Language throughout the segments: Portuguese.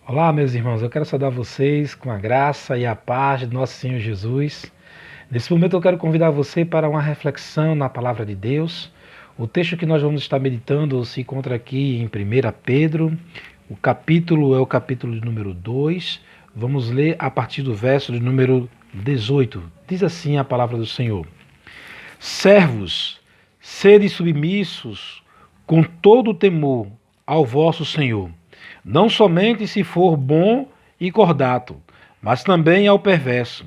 Olá, meus irmãos, eu quero saudar vocês com a graça e a paz de nosso Senhor Jesus. Nesse momento eu quero convidar você para uma reflexão na palavra de Deus. O texto que nós vamos estar meditando se encontra aqui em 1 Pedro. O capítulo é o capítulo de número 2. Vamos ler a partir do verso de número 18. Diz assim a palavra do Senhor: Servos, sede submissos com todo o temor ao vosso Senhor, não somente se for bom e cordato, mas também ao perverso.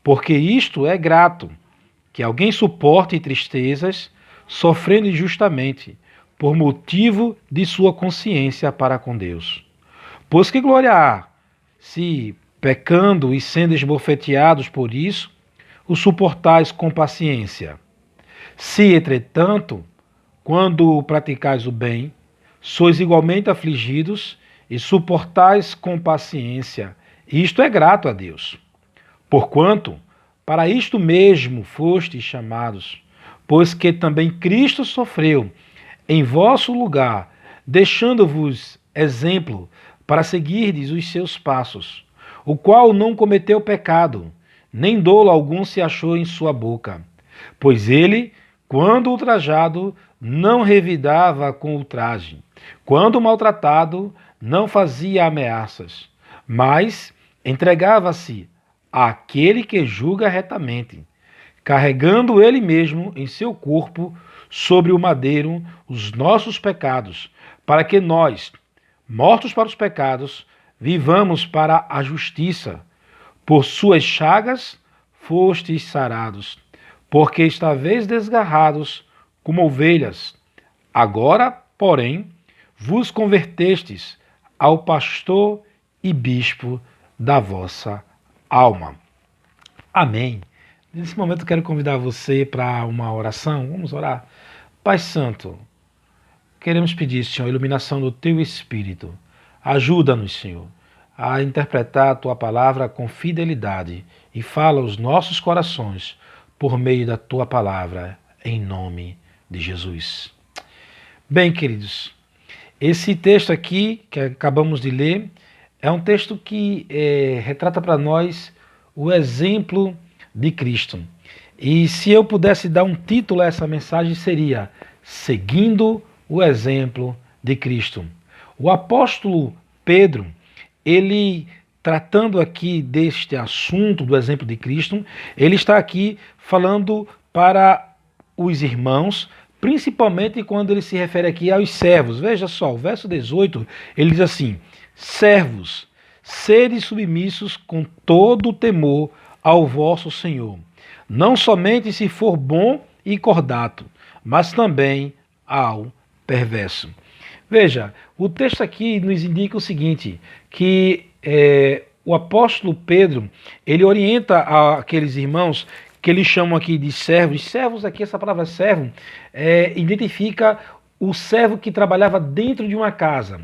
Porque isto é grato, que alguém suporte tristezas, sofrendo injustamente, por motivo de sua consciência para com Deus. Pois que glória há, se, pecando e sendo esbofeteados por isso, o suportais com paciência. Se, entretanto, quando praticais o bem, sois igualmente afligidos e suportais com paciência, isto é grato a Deus. Porquanto, para isto mesmo fostes chamados, pois que também Cristo sofreu em vosso lugar, deixando-vos exemplo para seguirdes os seus passos, o qual não cometeu pecado, nem dolo algum se achou em sua boca. Pois ele, quando ultrajado, não revidava com ultraje, quando maltratado, não fazia ameaças, mas entregava-se àquele que julga retamente, carregando ele mesmo em seu corpo sobre o madeiro os nossos pecados, para que nós, mortos para os pecados, vivamos para a justiça. Por suas chagas fostes sarados, porque estáveis desgarrados como ovelhas. Agora, porém, vos convertestes ao pastor e bispo da vossa alma. Amém. Nesse momento eu quero convidar você para uma oração. Vamos orar. Pai Santo, queremos pedir, Senhor, a iluminação do Teu Espírito. Ajuda-nos, Senhor, a interpretar a Tua palavra com fidelidade e fala aos nossos corações por meio da Tua palavra, em nome de Jesus. Bem, queridos, esse texto aqui que acabamos de ler é um texto que retrata para nós o exemplo de Cristo. E se eu pudesse dar um título a essa mensagem seria Seguindo o exemplo de Cristo. O apóstolo Pedro, ele tratando aqui deste assunto do exemplo de Cristo, ele está aqui falando para os irmãos, principalmente quando ele se refere aqui aos servos. Veja só, o verso 18, ele diz assim: servos, sede submissos com todo o temor ao vosso Senhor, não somente se for bom e cordato, mas também ao perverso. Veja, o texto aqui nos indica o seguinte, que o apóstolo Pedro, ele orienta aqueles irmãos que eles chamam aqui de servos. Servos aqui, essa palavra servo, identifica o servo que trabalhava dentro de uma casa.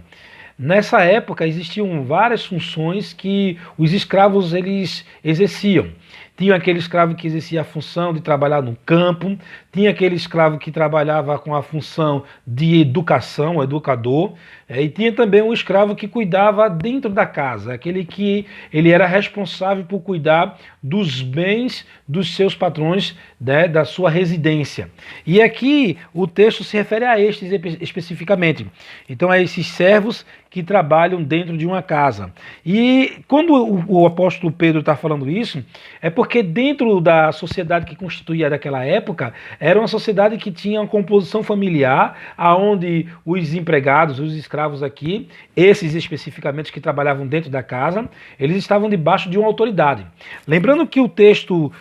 Nessa época existiam várias funções que os escravos eles exerciam. Tinha aquele escravo que exercia a função de trabalhar no campo, tinha aquele escravo que trabalhava com a função de educação, o educador, e tinha também um escravo que cuidava dentro da casa, aquele que ele era responsável por cuidar dos bens dos seus patrões, né, da sua residência. E aqui o texto se refere a estes especificamente. Então, é esses servos que trabalham dentro de uma casa. E quando o apóstolo Pedro está falando isso, é porque dentro da sociedade que constituía daquela época, era uma sociedade que tinha uma composição familiar, aonde os empregados, os escravos aqui, esses especificamente que trabalhavam dentro da casa, eles estavam debaixo de uma autoridade. Lembrando que o texto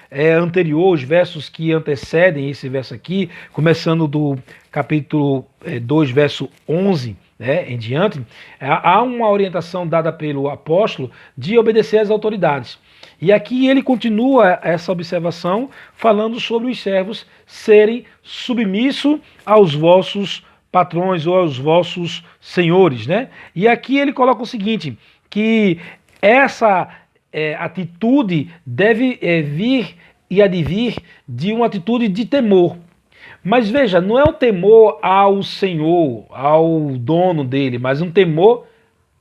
anterior, os versos que antecedem esse verso aqui, começando do capítulo 2, verso 11, em diante, há uma orientação dada pelo apóstolo de obedecer às autoridades. E aqui ele continua essa observação falando sobre os servos serem submissos aos vossos patrões ou aos vossos senhores, né? E aqui ele coloca o seguinte, que essa atitude deve vir e advir de uma atitude de temor. Mas veja, não é um temor ao Senhor, ao dono dele, mas um temor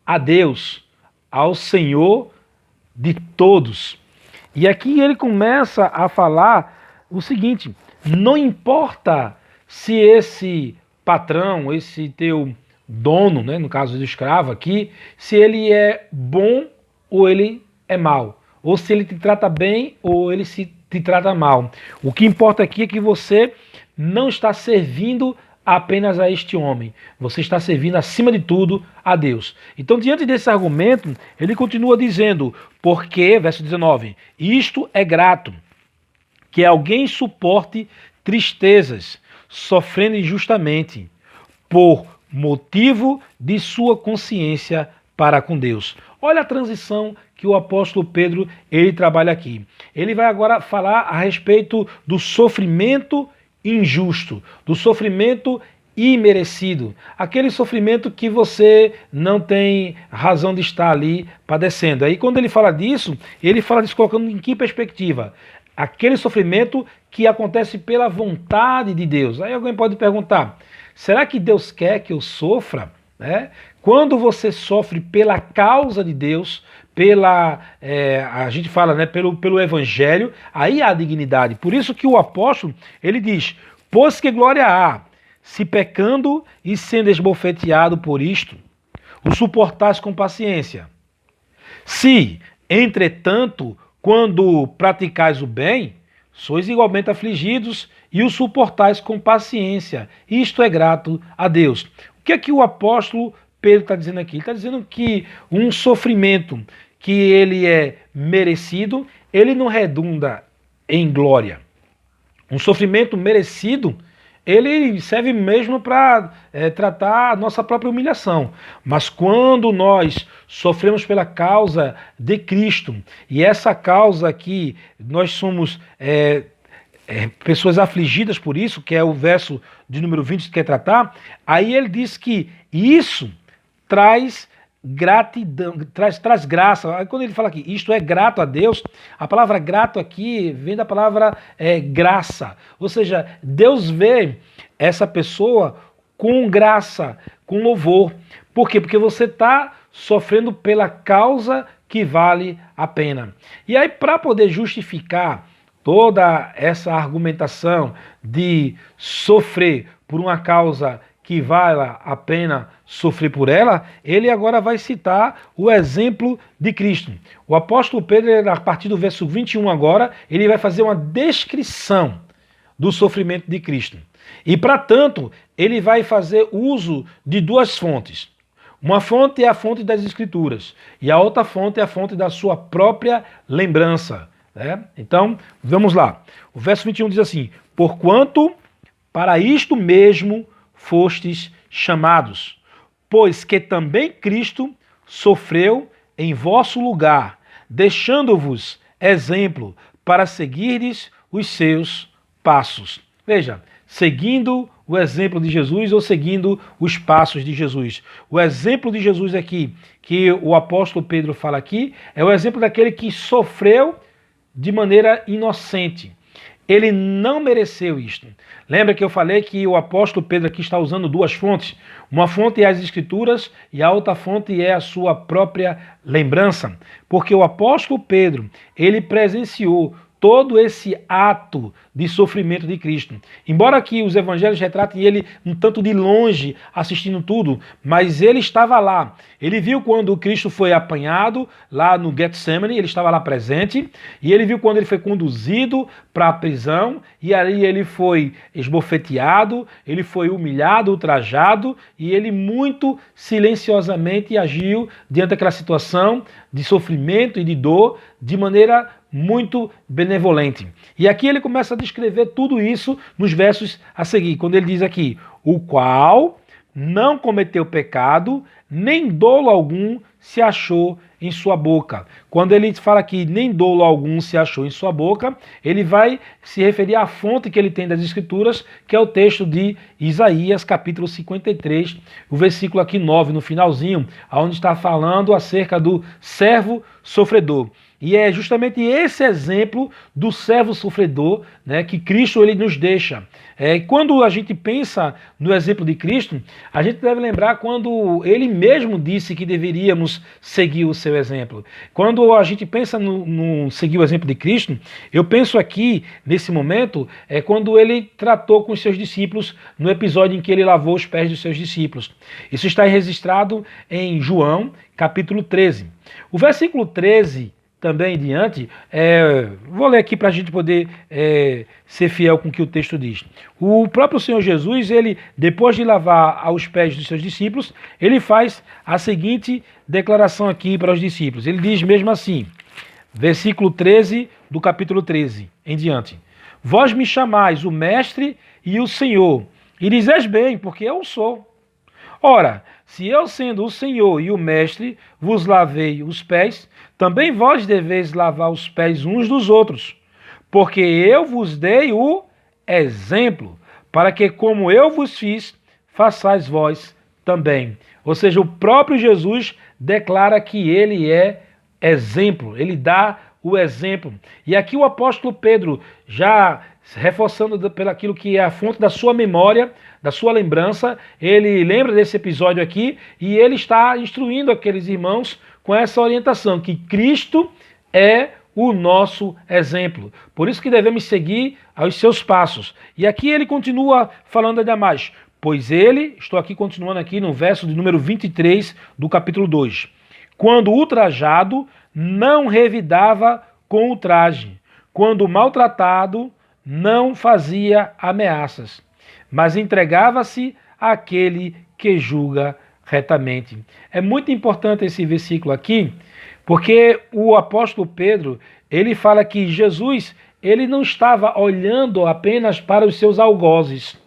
a Deus, ao Senhor de todos. E aqui ele começa a falar o seguinte: não importa se esse patrão, esse teu dono, né, no caso do escravo aqui, se ele é bom ou ele é mau, ou se ele te trata bem ou ele te trata mal. O que importa aqui é que você não está servindo apenas a este homem, você está servindo acima de tudo a Deus. Então, diante desse argumento, ele continua dizendo: porque, verso 19, isto é grato, que alguém suporte tristezas, sofrendo injustamente, por motivo de sua consciência para com Deus. Olha a transição que o apóstolo Pedro ele trabalha aqui. Ele vai agora falar a respeito do sofrimento injusto, do sofrimento imerecido, aquele sofrimento que você não tem razão de estar ali padecendo. Aí quando ele fala disso colocando em que perspectiva? Aquele sofrimento que acontece pela vontade de Deus. Aí alguém pode perguntar: será que Deus quer que eu sofra? Quando você sofre pela causa de Deus, a gente fala, né, pelo Evangelho, aí há dignidade. Por isso que o apóstolo, ele diz: pois que glória há, se pecando e sendo esbofeteado por isto, o suportais com paciência. Se, entretanto, quando praticais o bem, sois igualmente afligidos e o suportais com paciência. Isto é grato a Deus. O que é que o apóstolo Pedro está dizendo aqui? Ele está dizendo que um sofrimento que ele é merecido, ele não redunda em glória. Um sofrimento merecido, ele serve mesmo para tratar a nossa própria humilhação. Mas quando nós sofremos pela causa de Cristo, e essa causa aqui, nós somos pessoas afligidas por isso, que é o verso de número 20 que quer tratar, aí ele diz que isso traz gratidão, traz graça. Aí quando ele fala aqui, isto é grato a Deus, a palavra grato aqui vem da palavra graça. Ou seja, Deus vê essa pessoa com graça, com louvor. Por quê? Porque você está sofrendo pela causa que vale a pena. E aí, para poder justificar toda essa argumentação de sofrer por uma causa que vale a pena sofrer por ela, ele agora vai citar o exemplo de Cristo. O apóstolo Pedro, a partir do verso 21 agora, ele vai fazer uma descrição do sofrimento de Cristo. E, para tanto, ele vai fazer uso de duas fontes. Uma fonte é a fonte das Escrituras e a outra fonte é a fonte da sua própria lembrança. Então, vamos lá. O verso 21 diz assim: porquanto para isto mesmo fostes chamados, pois que também Cristo sofreu em vosso lugar, deixando-vos exemplo para seguirdes os seus passos. Veja, seguindo o exemplo de Jesus ou seguindo os passos de Jesus. O exemplo de Jesus aqui, que o apóstolo Pedro fala aqui, é o exemplo daquele que sofreu de maneira inocente. Ele não mereceu isto. Lembra que eu falei que o apóstolo Pedro aqui está usando duas fontes? Uma fonte é as Escrituras e a outra fonte é a sua própria lembrança. Porque o apóstolo Pedro, ele presenciou todo esse ato de sofrimento de Cristo. Embora aqui os evangelhos retratem ele um tanto de longe, assistindo tudo, mas ele estava lá. Ele viu quando Cristo foi apanhado lá no Getsemane, ele estava lá presente, e ele viu quando ele foi conduzido para a prisão, e ali ele foi esbofeteado, ele foi humilhado, ultrajado, e ele muito silenciosamente agiu diante daquela situação de sofrimento e de dor, de maneira muito benevolente. E aqui ele começa a descrever tudo isso nos versos a seguir, quando ele diz aqui: o qual não cometeu pecado, nem dolo algum se achou em sua boca. Quando ele fala que nem dolo algum se achou em sua boca, ele vai se referir à fonte que ele tem das Escrituras, que é o texto de Isaías, capítulo 53, o versículo aqui 9, no finalzinho, onde está falando acerca do servo sofredor. E é justamente esse exemplo do servo sofredor, né, que Cristo ele nos deixa. Quando a gente pensa no exemplo de Cristo, a gente deve lembrar quando ele mesmo disse que deveríamos seguir o seu exemplo. Quando a gente pensa no seguir o exemplo de Cristo, eu penso aqui, nesse momento, quando ele tratou com os seus discípulos, no episódio em que ele lavou os pés dos seus discípulos. Isso está registrado em João, capítulo 13. O versículo 13 também em diante, vou ler aqui para a gente poder ser fiel com o que o texto diz. O próprio Senhor Jesus, ele, depois de lavar aos pés dos seus discípulos, ele faz a seguinte declaração aqui para os discípulos. Ele diz mesmo assim, versículo 13 do capítulo 13 em diante. Vós me chamais o mestre e o Senhor, e dizes bem, porque eu sou. Ora, se eu, sendo o Senhor e o mestre, vos lavei os pés, também vós deveis lavar os pés uns dos outros, porque eu vos dei o exemplo, para que, como eu vos fiz, façais vós também. Ou seja, o próprio Jesus declara que ele é exemplo, ele dá o exemplo. E aqui o apóstolo Pedro, já reforçando pelo aquilo que é a fonte da sua memória, da sua lembrança, ele lembra desse episódio aqui e ele está instruindo aqueles irmãos com essa orientação, que Cristo é o nosso exemplo. Por isso que devemos seguir aos seus passos. E aqui ele continua falando ainda mais. Pois ele, estou aqui continuando aqui no verso de número 23 do capítulo 2. Quando ultrajado, não revidava com ultraje. Quando maltratado, não fazia ameaças, mas entregava-se àquele que julga retamente. É muito importante esse versículo aqui, porque o apóstolo Pedro, ele fala que Jesus, ele não estava olhando apenas para os seus algozes.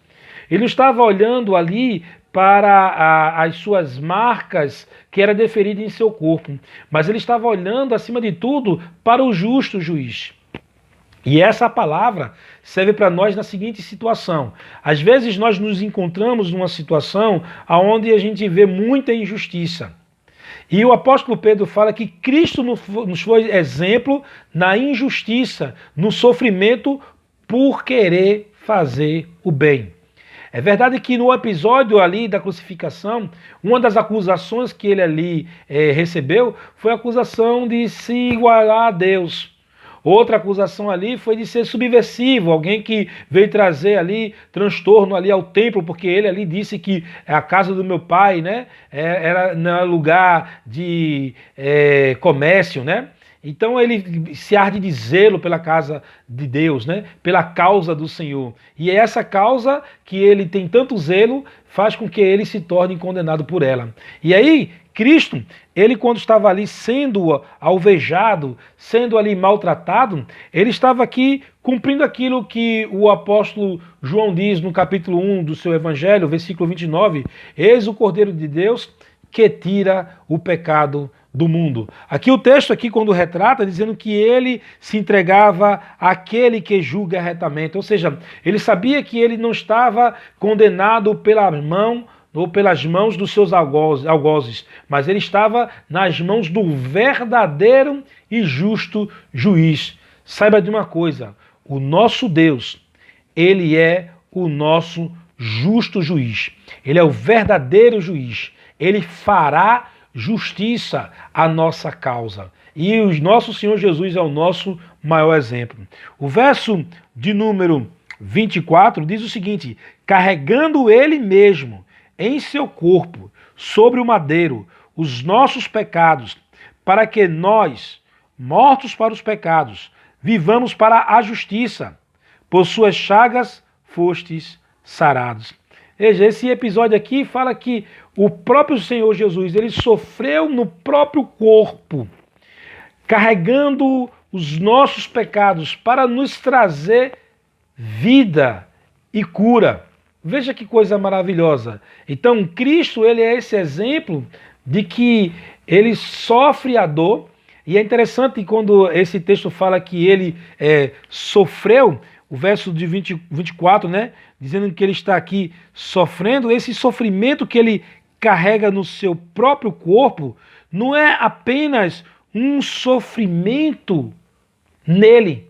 Ele não estava olhando ali para as suas marcas que era deferida em seu corpo, mas ele estava olhando, acima de tudo, para o justo juiz. E essa palavra serve para nós na seguinte situação. Às vezes nós nos encontramos numa situação onde a gente vê muita injustiça. E o apóstolo Pedro fala que Cristo nos foi exemplo na injustiça, no sofrimento por querer fazer o bem. É verdade que no episódio ali da crucificação, uma das acusações que ele ali recebeu foi a acusação de se igualar a Deus. Outra acusação ali foi de ser subversivo, alguém que veio trazer ali transtorno ali ao templo, porque ele ali disse que a casa do meu pai, né, não era lugar de comércio, né? Então ele se arde de zelo pela casa de Deus, né? Pela causa do Senhor. E é essa causa que ele tem tanto zelo faz com que ele se torne condenado por ela. E aí, Cristo, ele quando estava ali sendo alvejado, sendo ali maltratado, ele estava aqui cumprindo aquilo que o apóstolo João diz no capítulo 1 do seu evangelho, versículo 29, eis o Cordeiro de Deus que tira o pecado do mundo. Aqui o texto aqui quando retrata dizendo que ele se entregava àquele que julga retamente, ou seja, ele sabia que ele não estava condenado pela mão ou pelas mãos dos seus algozes, mas ele estava nas mãos do verdadeiro e justo juiz. Saiba de uma coisa, o nosso Deus, ele é o nosso justo juiz. Ele é o verdadeiro juiz. Ele fará justiça à nossa causa. E o nosso Senhor Jesus é o nosso maior exemplo. O verso de número 24 diz o seguinte: carregando ele mesmo em seu corpo, sobre o madeiro, os nossos pecados, para que nós, mortos para os pecados, vivamos para a justiça. Por suas chagas fostes sarados. Veja, esse episódio aqui fala que o próprio Senhor Jesus, ele sofreu no próprio corpo, carregando os nossos pecados para nos trazer vida e cura. Veja que coisa maravilhosa. Então, Cristo, ele é esse exemplo de que ele sofre a dor. E é interessante quando esse texto fala que ele sofreu, o verso de 24, né? Dizendo que ele está aqui sofrendo, esse sofrimento que ele carrega no seu próprio corpo não é apenas um sofrimento nele,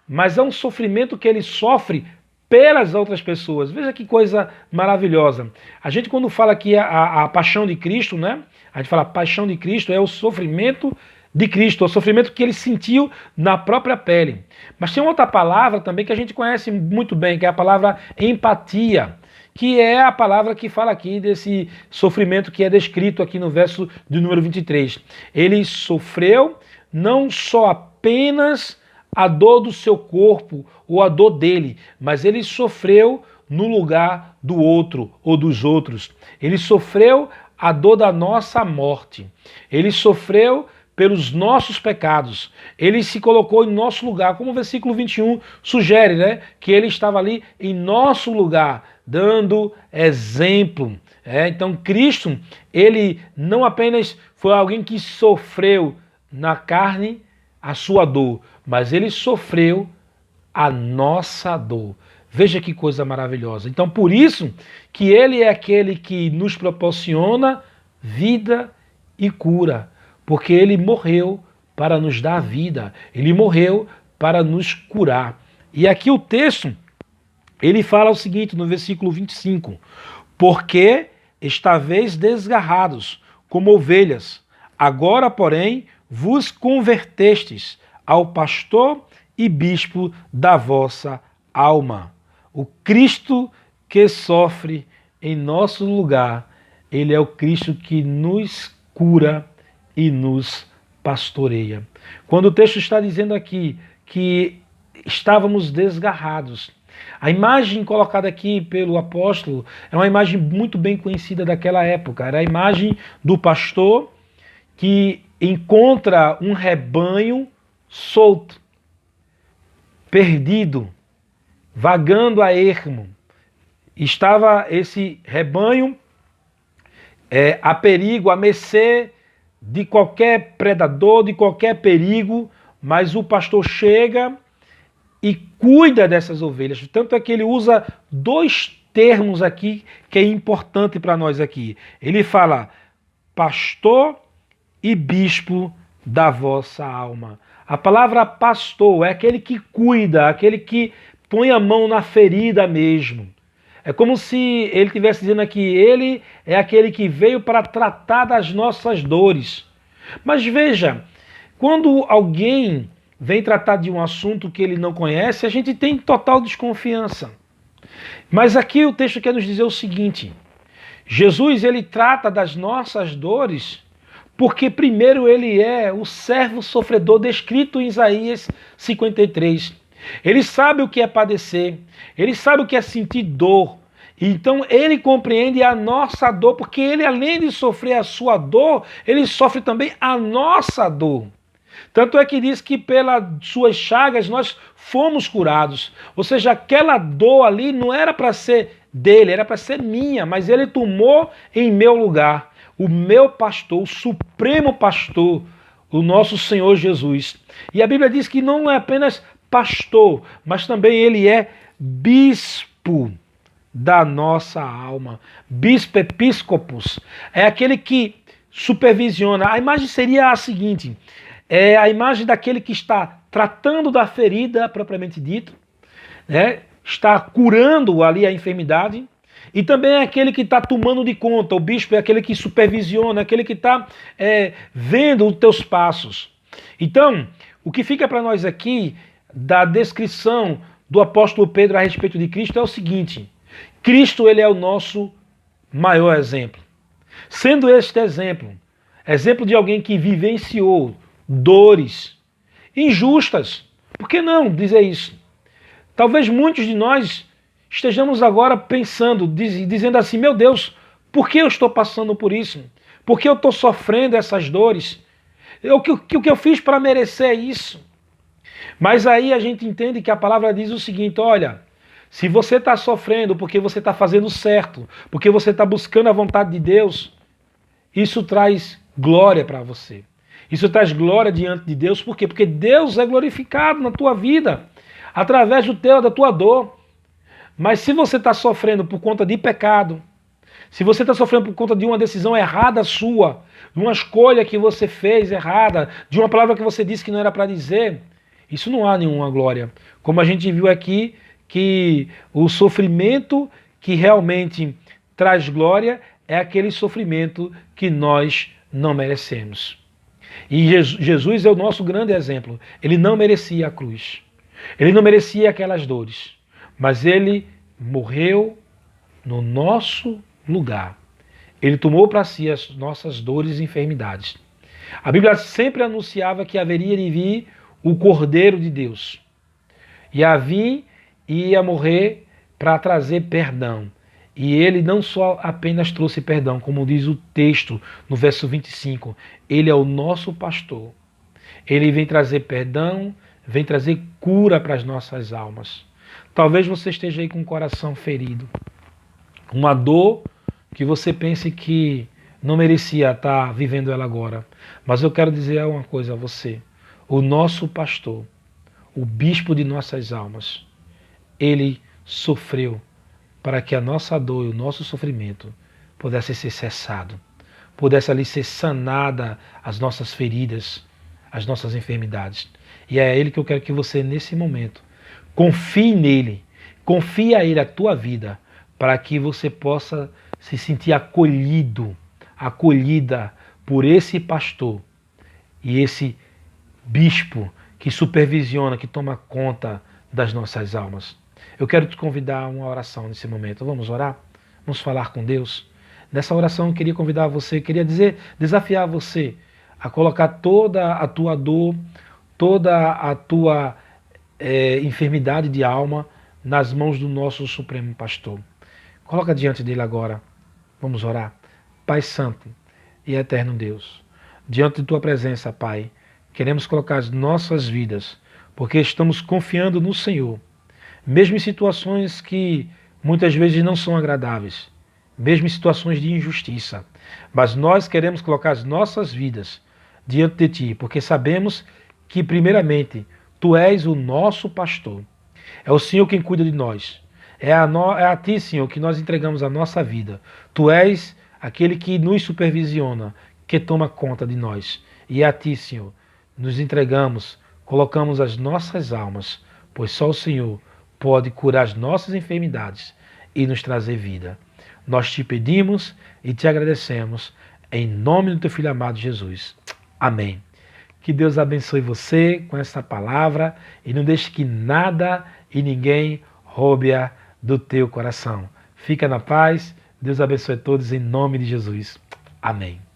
mas é um sofrimento que ele sofre pelas outras pessoas. Veja que coisa maravilhosa. A gente, quando fala aqui a paixão de Cristo, né? A gente fala paixão de Cristo é o sofrimento de Cristo, o sofrimento que ele sentiu na própria pele. Mas tem outra palavra também que a gente conhece muito bem, que é a palavra empatia, que é a palavra que fala aqui desse sofrimento que é descrito aqui no verso de número 23. Ele sofreu não só apenas a dor do seu corpo ou a dor dele, mas ele sofreu no lugar do outro ou dos outros. Ele sofreu a dor da nossa morte. Ele sofreu pelos nossos pecados. Ele se colocou em nosso lugar, como o versículo 21 sugere, né? Que ele estava ali em nosso lugar, dando exemplo. Então Cristo, ele não apenas foi alguém que sofreu na carne a sua dor, mas ele sofreu a nossa dor. Veja que coisa maravilhosa. Então, por isso que ele é aquele que nos proporciona vida e cura, porque ele morreu para nos dar vida, ele morreu para nos curar. E aqui o texto, ele fala o seguinte no versículo 25: porque estáveis desgarrados como ovelhas, agora, porém, vos convertestes ao pastor e bispo da vossa alma. O Cristo que sofre em nosso lugar, ele é o Cristo que nos cura e nos pastoreia. Quando o texto está dizendo aqui que estávamos desgarrados, a imagem colocada aqui pelo apóstolo é uma imagem muito bem conhecida daquela época. Era a imagem do pastor que encontra um rebanho solto, perdido, vagando a ermo. Estava esse rebanho a perigo, a mercê de qualquer predador, de qualquer perigo, mas o pastor chega e cuida dessas ovelhas. Tanto é que ele usa dois termos aqui que é importante para nós aqui. Ele fala pastor e bispo da vossa alma. A palavra pastor é aquele que cuida, aquele que põe a mão na ferida mesmo. É como se ele estivesse dizendo aqui, ele é aquele que veio para tratar das nossas dores. Mas veja, quando alguém vem tratar de um assunto que ele não conhece, a gente tem total desconfiança. Mas aqui o texto quer nos dizer o seguinte: Jesus, ele trata das nossas dores porque primeiro ele é o servo sofredor descrito em Isaías 53. Ele sabe o que é padecer, ele sabe o que é sentir dor. Então ele compreende a nossa dor, porque ele, além de sofrer a sua dor, ele sofre também a nossa dor. Tanto é que diz que pelas suas chagas nós fomos curados. Ou seja, aquela dor ali não era para ser dele, era para ser minha, mas ele tomou em meu lugar. O meu pastor, o supremo pastor, o nosso Senhor Jesus. E a Bíblia diz que não é apenas pastor, mas também ele é bispo da nossa alma. Bispo episcopos é aquele que supervisiona. A imagem seria a seguinte: é a imagem daquele que está tratando da ferida propriamente dita, né? Está curando ali a enfermidade. E também é aquele que está tomando de conta. O bispo é aquele que supervisiona, aquele que está vendo os teus passos. Então, o que fica para nós aqui da descrição do apóstolo Pedro a respeito de Cristo é o seguinte: Cristo, ele é o nosso maior exemplo. Sendo este exemplo de alguém que vivenciou dores injustas, por que não dizer isso? Talvez muitos de nós estejamos agora pensando, dizendo assim: meu Deus, por que eu estou passando por isso? Por que eu estou sofrendo essas dores? O que eu fiz para merecer isso? Mas aí a gente entende que a palavra diz o seguinte: olha, se você está sofrendo porque você está fazendo certo, porque você está buscando a vontade de Deus, isso traz glória para você. Isso traz glória diante de Deus. Por quê? Porque Deus é glorificado na tua vida, através da tua dor. Mas se você está sofrendo por conta de pecado, Se você está sofrendo por conta de uma decisão errada sua, de uma escolha que você fez errada, de uma palavra que você disse que não era para dizer, isso não há nenhuma glória. Como a gente viu aqui, que o sofrimento que realmente traz glória é aquele sofrimento que nós não merecemos. E Jesus é o nosso grande exemplo. Ele não merecia a cruz. Ele não merecia aquelas dores. Mas ele morreu no nosso lugar. Ele tomou para si as nossas dores e enfermidades. A Bíblia sempre anunciava que haveria de vir o Cordeiro de Deus. Ia morrer para trazer perdão. E ele não só apenas trouxe perdão, como diz o texto no verso 25, ele é o nosso pastor. Ele vem trazer perdão, vem trazer cura para as nossas almas. Talvez você esteja aí com o coração ferido, uma dor que você pense que não merecia estar vivendo ela agora. Mas eu quero dizer uma coisa a você. O nosso pastor, o bispo de nossas almas, ele sofreu para que a nossa dor e o nosso sofrimento pudesse ser cessado, pudesse ali ser sanada as nossas feridas, as nossas enfermidades. E é a ele que eu quero que você, nesse momento, confie nele, confie a ele a tua vida, para que você possa se sentir acolhido, acolhida por esse pastor e esse bispo que supervisiona, que toma conta das nossas almas. Eu quero te convidar a uma oração nesse momento. Vamos orar? Vamos falar com Deus? Nessa oração eu queria convidar você, queria desafiar você a colocar toda a tua dor, toda a tua enfermidade de alma nas mãos do nosso Supremo Pastor. Coloca diante dele agora. Vamos orar. Pai Santo e Eterno Deus, diante de tua presença, Pai, queremos colocar as nossas vidas, porque estamos confiando no Senhor, mesmo em situações que muitas vezes não são agradáveis, mesmo em situações de injustiça, mas nós queremos colocar as nossas vidas diante de Ti, porque sabemos que, primeiramente, Tu és o nosso pastor, é o Senhor quem cuida de nós, é a Ti, Senhor, que nós entregamos a nossa vida. Tu és aquele que nos supervisiona, que toma conta de nós, e é a Ti, Senhor, nos entregamos, colocamos as nossas almas, pois só o Senhor pode curar as nossas enfermidades e nos trazer vida. Nós te pedimos e te agradecemos em nome do teu Filho amado Jesus. Amém. Que Deus abençoe você com essa palavra e não deixe que nada e ninguém roube-a do teu coração. Fica na paz. Deus abençoe a todos em nome de Jesus. Amém.